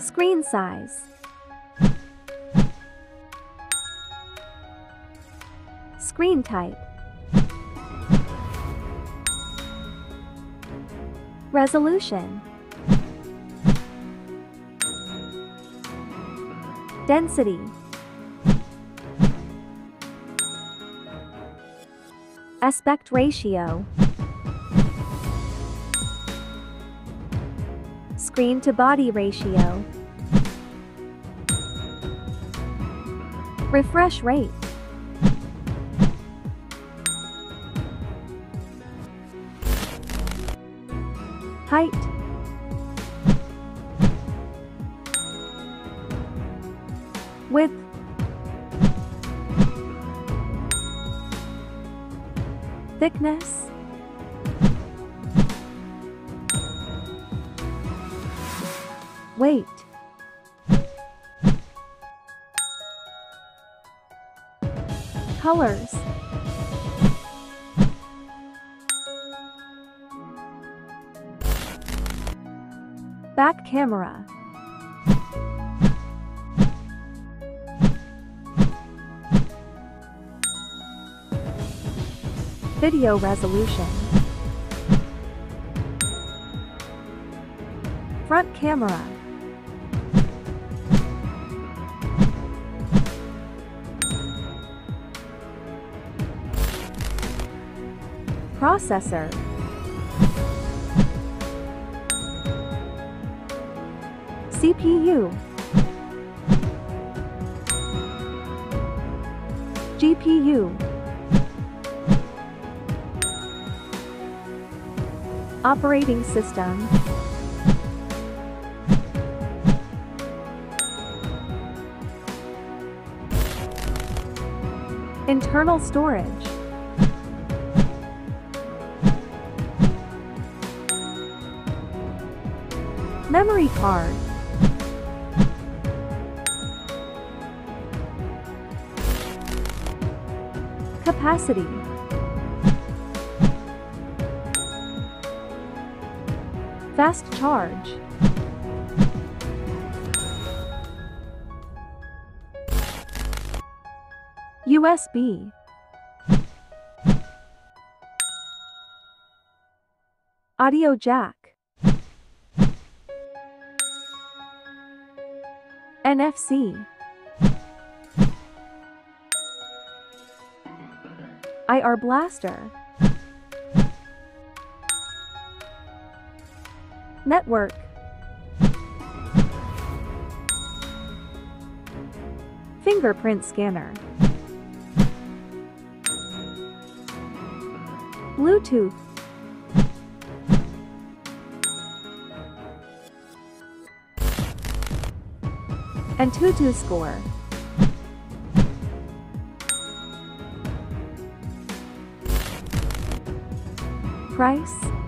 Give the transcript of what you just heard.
Screen size. Screen type. Resolution. Density. Aspect ratio. Screen to body ratio. Refresh rate. Height. Width. Thickness. Weight. Colors. Back camera. Video resolution. Front camera. Processor. CPU. GPU. Operating system. Internal storage. Memory card. Capacity. Fast charge. USB. Audio jack. NFC. IR blaster. Network. Fingerprint scanner. Bluetooth. Antutu score. Price.